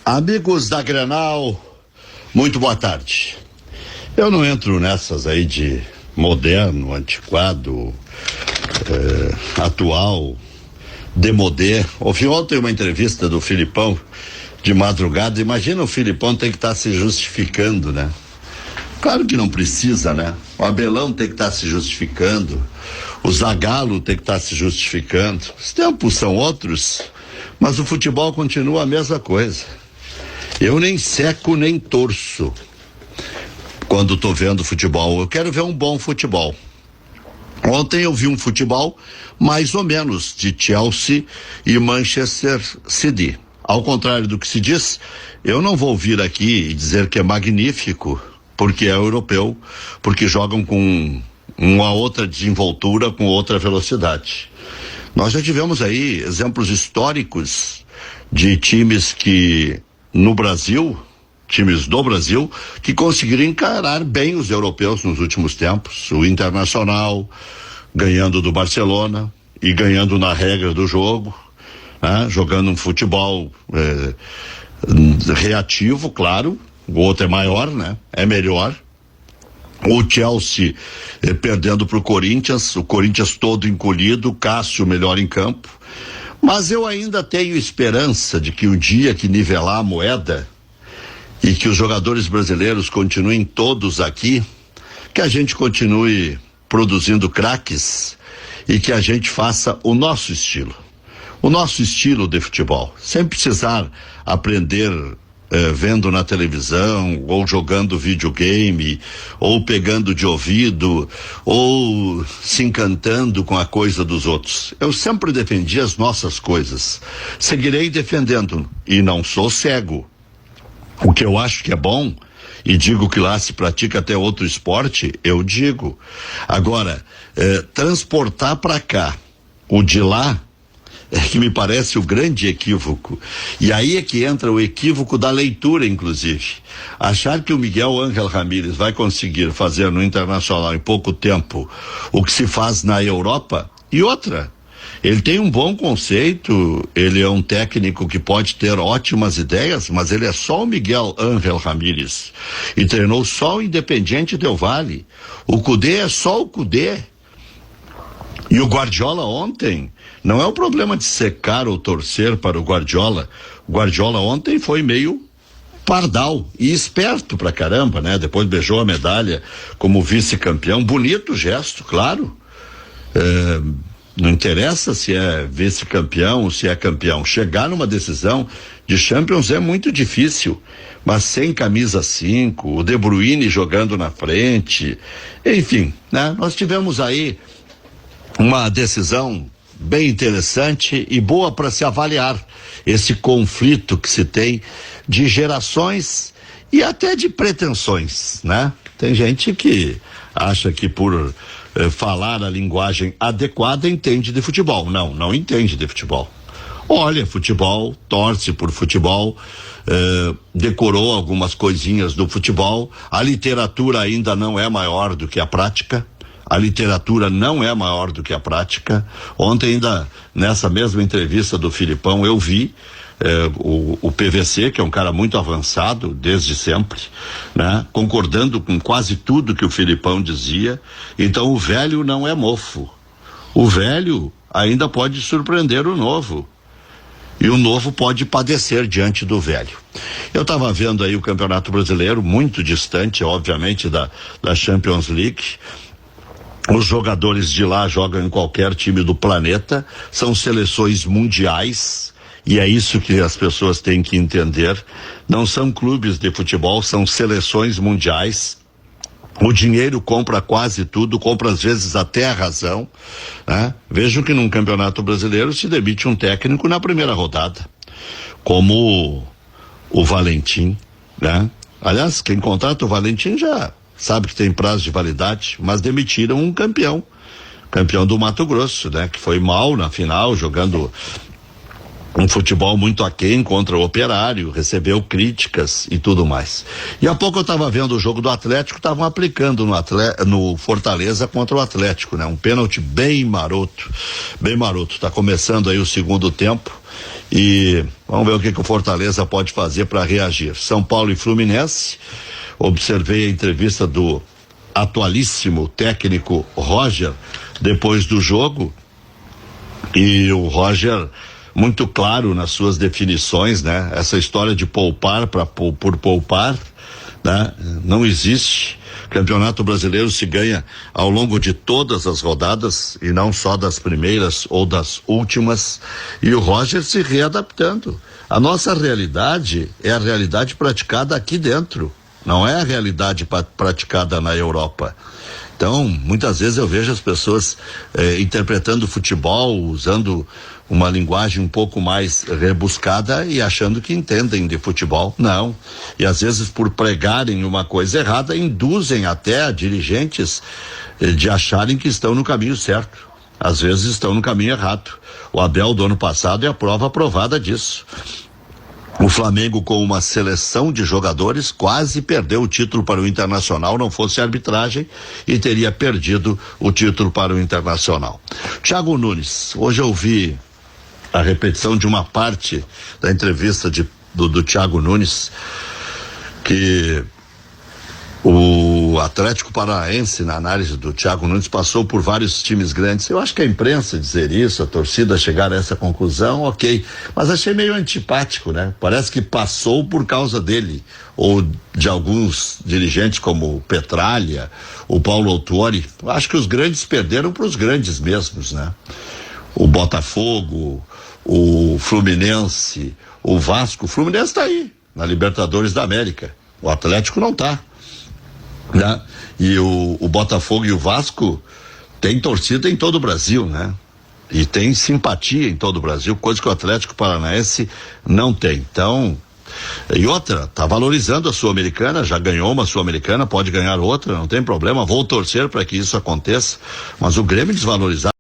Amigos da Grenal, muito boa tarde. Eu não entro nessas aí de moderno, antiquado, atual, demodé. Ouvi ontem uma entrevista do Filipão de madrugada. Imagina, o Filipão tem que estar se justificando, né? Claro que não precisa, né? O Abelão tem que estar se justificando, o Zagallo tem que estar se justificando. Os tempos são outros, mas o futebol continua a mesma coisa. Eu nem seco nem torço quando tô vendo futebol. Eu quero ver um bom futebol. Ontem eu vi um futebol mais ou menos de Chelsea e Manchester City. Ao contrário do que se diz, eu não vou vir aqui e dizer que é magnífico, porque é europeu, porque jogam com uma outra desenvoltura, com outra velocidade. Nós já tivemos aí exemplos históricos de times que no Brasil, times do Brasil, que conseguiram encarar bem os europeus nos últimos tempos. O Internacional ganhando do Barcelona e ganhando na regra do jogo, né? Jogando um futebol reativo, claro. O outro é maior, né? É melhor. O Chelsea perdendo para o Corinthians todo encolhido, o Cássio melhor em campo. Mas eu ainda tenho esperança de que o dia que nivelar a moeda e que os jogadores brasileiros continuem todos aqui, que a gente continue produzindo craques e que a gente faça o nosso estilo de futebol, sem precisar aprender vendo na televisão, ou jogando videogame, ou pegando de ouvido, ou se encantando com a coisa dos outros. Eu sempre defendi as nossas coisas. Seguirei defendendo, e não sou cego. O que eu acho que é bom, e digo que lá se pratica até outro esporte, eu digo. Agora, transportar para cá o de lá é que me parece o grande equívoco. E aí é que entra o equívoco da leitura, inclusive. Achar que o Miguel Ángel Ramírez vai conseguir fazer no Internacional em pouco tempo o que se faz na Europa, e outra, ele tem um bom conceito, ele é um técnico que pode ter ótimas ideias, mas ele é só o Miguel Ángel Ramírez e treinou só o Independiente Del Valle. O Cudê é só o Cudê. E o Guardiola ontem, não é o problema de secar ou torcer para o Guardiola. O Guardiola ontem foi meio pardal e esperto pra caramba, né? Depois beijou a medalha como vice-campeão. Bonito gesto, claro. Não interessa se é vice-campeão ou se é campeão. Chegar numa decisão de Champions é muito difícil, mas sem camisa 5, o De Bruyne jogando na frente, enfim, né? Nós tivemos aí uma decisão bem interessante e boa para se avaliar esse conflito que se tem de gerações e até de pretensões, né? Tem gente que acha que por falar a linguagem adequada entende de futebol. Não entende de futebol. Olha futebol, torce por futebol, decorou algumas coisinhas do futebol. A literatura ainda não é maior do que a prática. A literatura não é maior do que a prática. Ontem ainda, nessa mesma entrevista do Filipão, eu vi o PVC, que é um cara muito avançado desde sempre, né? Concordando com quase tudo que o Filipão dizia. Então o velho não é mofo. O velho ainda pode surpreender o novo. E o novo pode padecer diante do velho. Eu estava vendo aí o Campeonato Brasileiro, muito distante, obviamente, da Champions League. Os jogadores de lá jogam em qualquer time do planeta, são seleções mundiais, e é isso que as pessoas têm que entender. Não são clubes de futebol, são seleções mundiais. O dinheiro compra quase tudo, compra às vezes até a razão, né? Vejam que num Campeonato Brasileiro se demite um técnico na primeira rodada, como o Valentim, né? Aliás, quem contrata o Valentim já sabe que tem prazo de validade, mas demitiram um campeão do Mato Grosso, né? Que foi mal na final, jogando um futebol muito aquém contra o Operário, recebeu críticas e tudo mais. E há pouco eu estava vendo o jogo do Atlético, estavam aplicando no Fortaleza contra o Atlético, né? Um pênalti bem maroto, tá começando aí o segundo tempo E vamos ver o que o Fortaleza pode fazer para reagir. São Paulo e Fluminense. Observei a entrevista do atualíssimo técnico Roger depois do jogo, e o Roger muito claro nas suas definições, né? Essa história de poupar por poupar, né? Não existe. Campeonato Brasileiro se ganha ao longo de todas as rodadas e não só das primeiras ou das últimas, e o Roger se readaptando. A nossa realidade é a realidade praticada aqui dentro, não é a realidade praticada na Europa. Então, muitas vezes eu vejo as pessoas interpretando futebol, usando uma linguagem um pouco mais rebuscada e achando que entendem de futebol. Não. E às vezes, por pregarem uma coisa errada, induzem até dirigentes de acharem que estão no caminho certo. Às vezes estão no caminho errado. O Abel do ano passado é a prova provada disso. O Flamengo, com uma seleção de jogadores, quase perdeu o título para o Internacional, não fosse arbitragem, e teria perdido o título para o Internacional. Thiago Nunes, hoje eu vi a repetição de uma parte da entrevista do Thiago Nunes, que o Atlético Paranaense, na análise do Thiago Nunes, passou por vários times grandes. Eu acho que a imprensa dizer isso, a torcida chegar a essa conclusão, ok, mas achei meio antipático, né? Parece que passou por causa dele, ou de alguns dirigentes como o Petralha, o Paulo Autuori. Acho que os grandes perderam para os grandes mesmos, né? O Botafogo, o Fluminense, o Vasco. O Fluminense está aí, na Libertadores da América. O Atlético não está. Né? E o Botafogo e o Vasco tem torcida em todo o Brasil, né? E tem simpatia em todo o Brasil, coisa que o Atlético Paranaense não tem. Então, e outra, tá valorizando a Sul-Americana, já ganhou uma Sul-Americana, pode ganhar outra, não tem problema, vou torcer para que isso aconteça, mas o Grêmio desvalorizar,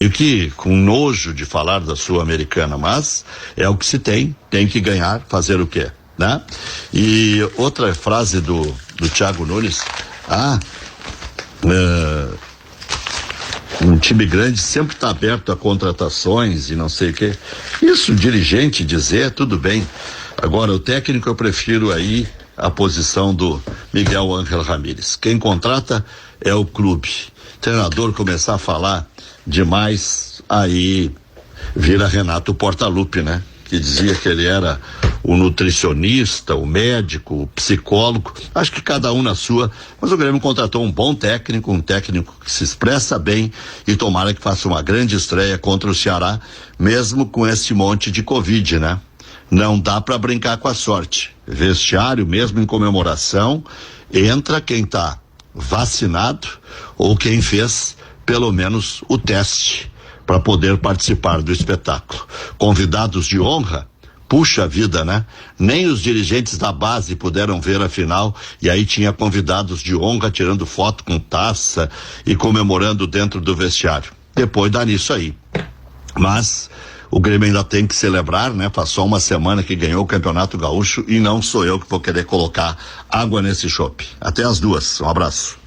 e que com nojo de falar da Sul-Americana, mas é o que se tem que ganhar, fazer o quê? Né? E outra frase do Thiago Nunes, um time grande sempre está aberto a contratações e não sei o quê. Isso o dirigente dizer, tudo bem. Agora o técnico, eu prefiro aí a posição do Miguel Ángel Ramírez. Quem contrata é o clube. O treinador começar a falar demais, aí vira Renato Portaluppi, né? Que dizia que ele era o nutricionista, o médico, o psicólogo, acho que cada um na sua, mas o Grêmio contratou um bom técnico, um técnico que se expressa bem, e tomara que faça uma grande estreia contra o Ceará, mesmo com esse monte de Covid, né? Não dá para brincar com a sorte. Vestiário, mesmo em comemoração, entra quem tá vacinado ou quem fez pelo menos o teste para poder participar do espetáculo. Convidados de honra, puxa vida, né? Nem os dirigentes da base puderam ver a final, e aí tinha convidados de honra tirando foto com taça e comemorando dentro do vestiário. Depois dá nisso aí. Mas o Grêmio ainda tem que celebrar, né? Faz só uma semana que ganhou o Campeonato Gaúcho e não sou eu que vou querer colocar água nesse chope. Até as 2. Um abraço.